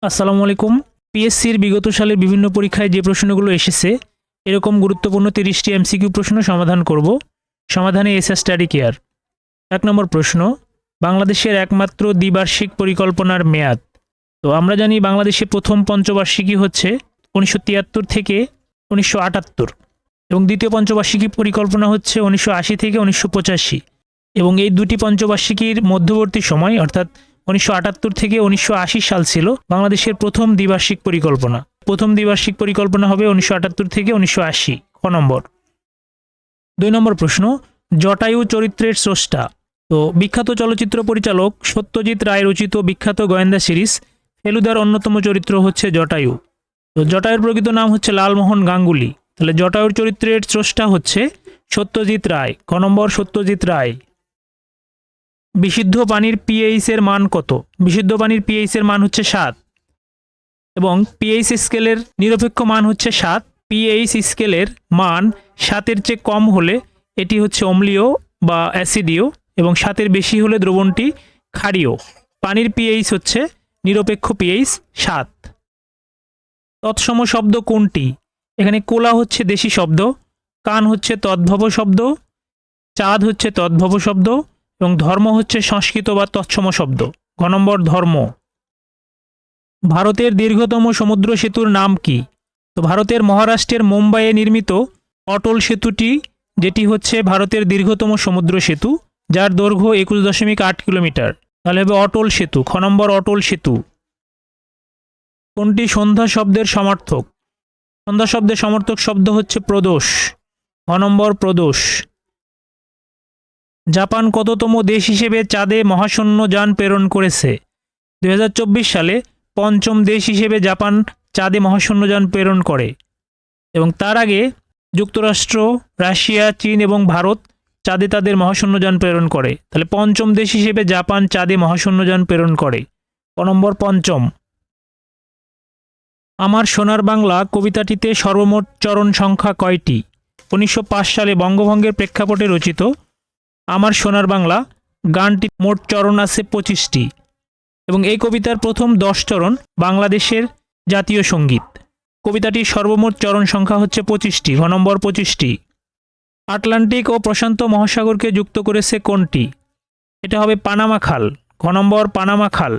আসসালামু আলাইকুম। পিএসসির বিগত সালের বিভিন্ন পরীক্ষায় যে প্রশ্নগুলো এসেছে এরকম গুরুত্বপূর্ণ 30টি এমসিকিউ প্রশ্ন সমাধান করব। সমাধানে এসএ স্টাডি কেয়ার। 1 নম্বর প্রশ্ন, বাংলাদেশের একমাত্র দ্বিবার্ষিক পরিকল্পনার মেয়াদ। তো আমরা জানি বাংলাদেশে প্রথম পঞ্চবার্ষিকী হচ্ছে 1973 থেকে 1978 এবং দ্বিতীয় পঞ্চবার্ষিকী পরিকল্পনা হচ্ছে 1980 থেকে 1985 এবং এই দুটি পঞ্চবার্ষিকীর মধ্যবর্তী সময় অর্থাৎ 1978 থেকে 1980 সাল ছিল বাংলাদেশের প্রথম দ্বিবার্ষিক পরিকল্পনা। প্রথম দ্বিবার্ষিক পরিকল্পনা হবে 1978 থেকে 1980। ক নম্বর। 2 নম্বর প্রশ্ন, জটায়ু চরিত্রের স্রষ্টা। তো বিখ্যাত চলচ্চিত্র পরিচালক সত্যজিৎ রায় রচিত বিখ্যাত গোয়েন্দা সিরিজ ফেলুদার অন্যতম চরিত্র হচ্ছে জটায়ু। তো জটায়ুর প্রকৃত নাম হচ্ছে লালমোহন গাঙ্গুলি। তাহলে জটায়ুর চরিত্রের স্রষ্টা হচ্ছে সত্যজিৎ রায়। ক নম্বর, সত্যজিৎ রায়। বিশুদ্ধ পানির পিএইচ এর মান কত? বিশুদ্ধ পানির পিএইচ এর মান হচ্ছে 7 এবং পিএইচ স্কেলের নিরপেক্ষ মান হচ্ছে 7। পিএইচ স্কেলের মান 7-এর চেয়ে কম হলে এটি হচ্ছে অম্লীয় বা অ্যাসিডীয় এবং 7-এর বেশি হলে দ্রবণটি ক্ষারীয়। পানির পিএইচ হচ্ছে নিরপেক্ষ পিএইচ 7। তৎসম শব্দ কোনটি? এখানে কোলা হচ্ছে দেশি শব্দ, কান হচ্ছে তদ্ভব শব্দ, চাঁদ হচ্ছে তদ্ভব শব্দ এবং ধর্ম হচ্ছে সংস্কৃত বা তৎসম শব্দ। ঘ নম্বর, ধর্ম। ভারতের দীর্ঘতম সমুদ্র সেতুর নাম কি? তো ভারতের মহারাষ্ট্রের মুম্বাইয়ে নির্মিত অটল সেতুটি, যেটি হচ্ছে ভারতের দীর্ঘতম সমুদ্র সেতু, যার দৈর্ঘ্য 21.8 কিলোমিটার। তাহলে হবে অটল সেতু। খ নম্বর, অটল সেতু। কোনটি সন্ধ্যা শব্দের সমার্থক? সন্ধ্যা শব্দের সমার্থক শব্দ হচ্ছে প্রদোষ। খ নম্বর, প্রদোষ। জাপান কততম দেশ হিসেবে চাঁদে মহাশূন্য যান প্রেরণ করেছে? 2024 সালে পঞ্চম দেশ হিসেবে জাপান চাঁদে মহাশূন্য যান প্রেরণ করে এবং তার আগে যুক্তরাষ্ট্র, রাশিয়া, চীন এবং ভারত চাঁদে তাদের মহাশূন্য যান প্রেরণ করে। তাহলে পঞ্চম দেশ হিসেবে জাপান চাঁদে মহাশূন্য যান প্রেরণ করে। ক নম্বর, পঞ্চম। আমার সোনার বাংলা কবিতাটিতে সর্বমোট চরণ সংখ্যা কয়টি? 1905 সালে বঙ্গভঙ্গের প্রেক্ষাপটে রচিত আমার সোনার বাংলা গানটি মোট চরণ আছে 25টি এবং এই কবিতার প্রথম 10 চরণ বাংলাদেশের জাতীয় সঙ্গীত। কবিতাটির সর্বমোট চরণ সংখ্যা হচ্ছে 25টি। ঘ নম্বর, 25টি। আটলান্টিক ও প্রশান্ত মহাসাগরকে যুক্ত করেছে কোনটি? এটা হবে পানামা খাল। ঘ নম্বর, পানামা খাল।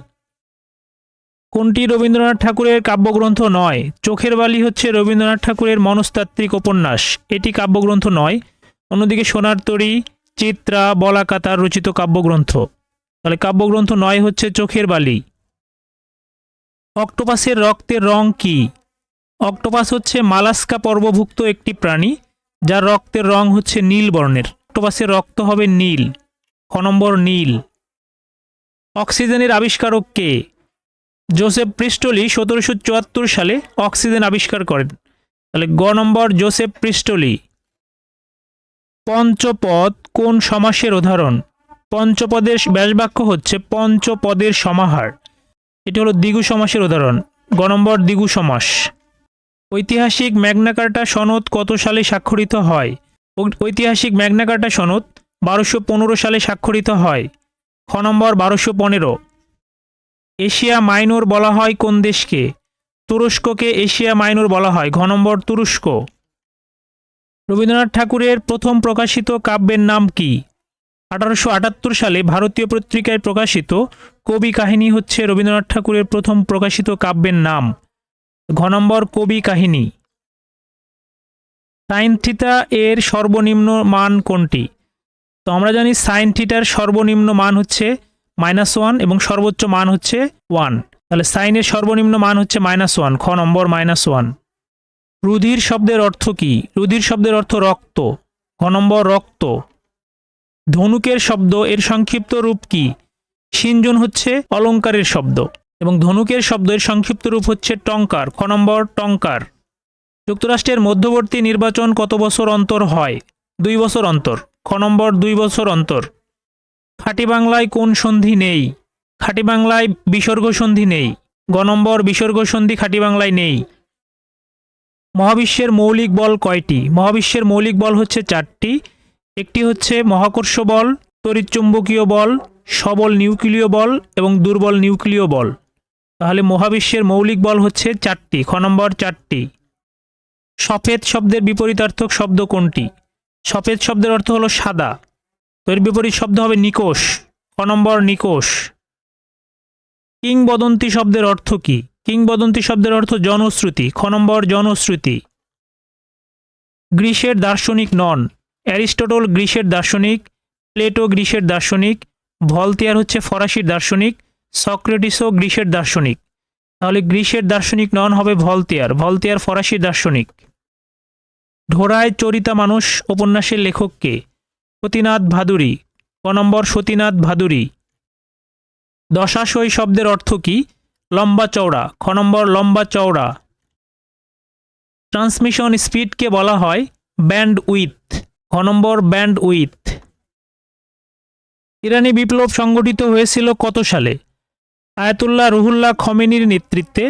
কোনটি রবীন্দ্রনাথ ঠাকুরের কাব্যগ্রন্থ নয়? চোখের বালি হচ্ছে রবীন্দ্রনাথ ঠাকুরের মনস্তাত্ত্বিক উপন্যাস, এটি কাব্যগ্রন্থ নয়। অন্যদিকে সোনার তরী, চিত্রা, বলাকাতার রচিত কাব্যগ্রন্থ। তাহলে কাব্যগ্রন্থ নয় হচ্ছে চোখের বালি। অক্টোপাসের রক্তের রং কি? অক্টোপাস হচ্ছে মালাস্কা পর্বভুক্ত একটি প্রাণী যার রক্তের রং হচ্ছে নীল বর্ণের। অক্টোপাসের রক্ত হবে নীল। খ নম্বর, নীল। অক্সিজেনের আবিষ্কারক কে? জোসেফ প্রিস্টলি 1774 সালে অক্সিজেন আবিষ্কার করেন। তাহলে গ নম্বর, জোসেফ প্রিস্টলি। পঞ্চপদ কোন সমাসের উদাহরণ? পঞ্চপদের ব্যাসবাক্য হচ্ছে পঞ্চপদের সমাহার, এটি হলো দ্বিগু সমাসের উদাহরণ। গ নম্বর, দ্বিগু সমাস। ঐতিহাসিক ম্যাগনা কার্টা সনদ কত সালে স্বাক্ষরিত হয়? ঐতিহাসিক ম্যাগনা কার্টা সনদ 1215 সালে স্বাক্ষরিত হয়। খ নম্বর, 1215। এশিয়া মাইনর বলা হয় কোন দেশকে? তুরস্ককে এশিয়া মাইনর বলা হয়। ঘ নম্বর, তুরস্ক। রবীন্দ্রনাথ ঠাকুরের প্রথম প্রকাশিত কাব্যের নাম কি? 1878 সালে ভারতীয় পত্রিকায় প্রকাশিত কবি কাহিনী হচ্ছে রবীন্দ্রনাথ ঠাকুরের প্রথম প্রকাশিত কাব্যের নাম। ঘ নম্বর, কবি কাহিনী। সাইন থিটা এর সর্বনিম্ন মান কোনটি? তো আমরা জানি সাইন থিটার সর্বনিম্ন মান হচ্ছে -1 এবং সর্বোচ্চ মান হচ্ছে 1। তাহলে সাইনের সর্বনিম্ন মান হচ্ছে -1। খ নম্বর, -1। রুধির শব্দের অর্থ কি? রুধির শব্দের অর্থ রক্ত। ঘ নম্বর, রক্ত। ধনুকের শব্দ এর সংক্ষিপ্ত রূপ কি? সিঞ্জন হচ্ছে অলঙ্কারের শব্দ এবং ধনুকের শব্দ এর সংক্ষিপ্ত রূপ হচ্ছে টঙ্কার। খ নম্বর, টঙ্কার। যুক্তরাষ্ট্রের মধ্যবর্তী নির্বাচন কত বছর অন্তর হয়? 2 বছর অন্তর। খ নম্বর, 2 বছর অন্তর। খাঁটি বাংলায় কোন সন্ধি নেই? খাঁটি বাংলায় বিসর্গ সন্ধি নেই। গ নম্বর, বিসর্গ সন্ধি খাঁটি বাংলায় নেই। মহাবিশ্বের মৌলিক বল কয়টি? মহাবিশ্বের মৌলিক বল হচ্ছে 4টি। একটি হচ্ছে মহাকর্ষ বল, তড়িৎচুম্বকীয় বল, সবল নিউক্লিয় বল এবং দুর্বল নিউক্লিয় বল। তাহলে মহাবিশ্বের মৌলিক বল হচ্ছে 4টি, খ নম্বর 4টি। সফেদ শব্দের বিপরীতার্থক শব্দ কোনটি? সফেদ শব্দের অর্থ হলো সাদা, তো এর বিপরীত শব্দ হবে নিকোষ, খ নম্বর নিকোষ। কিংবদন্তি শব্দের অর্থ কি? কিংবদন্তি শব্দের অর্থ জনশ্রুতি, খ নম্বর জনশ্রুতি। গ্রিসের দার্শনিক নন। অ্যারিস্টটল গ্রিসের দার্শনিক, প্লেটো গ্রিসের দার্শনিক, ভলতেয়ার হচ্ছে ফরাসির দার্শনিক, সক্রেটিসও গ্রিসের দার্শনিক। তাহলে গ্রিসের দার্শনিক নন হবে ভলতেয়ার, ভলতেয়ার ফরাসি দার্শনিক। ঢোড়ায় চরিতা মানুষ উপন্যাসের লেখক কে? সতীনাথ ভাদুরী, ক নম্বর সতীনাথ ভাদুরী। দশাশয় শব্দের অর্থ কি? লম্বা চওড়া, খ নম্বর লম্বা চওড়া। ট্রান্সমিশন স্পিডকে বলা হয় ব্যান্ড উইথ, খ নম্বর ব্যান্ড উইথ। ইরানি বিপ্লব সংগঠিত হয়েছিল কত সালে? আয়াতুল্লাহ রুহুল্লাহ খমেনির নেতৃত্বে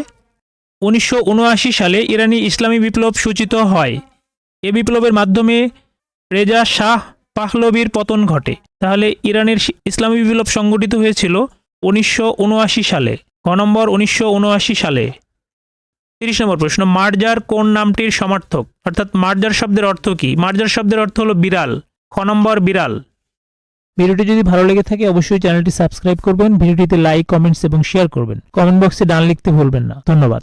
1979 সালে ইরানি ইসলামী বিপ্লব সূচিত হয়। এ বিপ্লবের মাধ্যমে রেজা শাহ পাহলবির পতন ঘটে। তাহলে ইরানের ইসলামী বিপ্লব সংগঠিত হয়েছিল 1979 সালে, ক নম্বর 1979 সালে। 30 নম্বর প্রশ্ন, মার্জার কোন নামটির সমার্থক? অর্থাৎ মার্জার শব্দের অর্থ কি? মার্জার শব্দের অর্থ হলো বিড়াল, খ নম্বর বিড়াল। ভিডিওটি যদি ভালো লেগে থাকে অবশ্যই চ্যানেলটি সাবস্ক্রাইব করবেন, ভিডিওটিতে লাইক, কমেন্টস এবং শেয়ার করবেন। কমেন্ট বক্সে ডান লিখতে ভুলবেন না। ধন্যবাদ।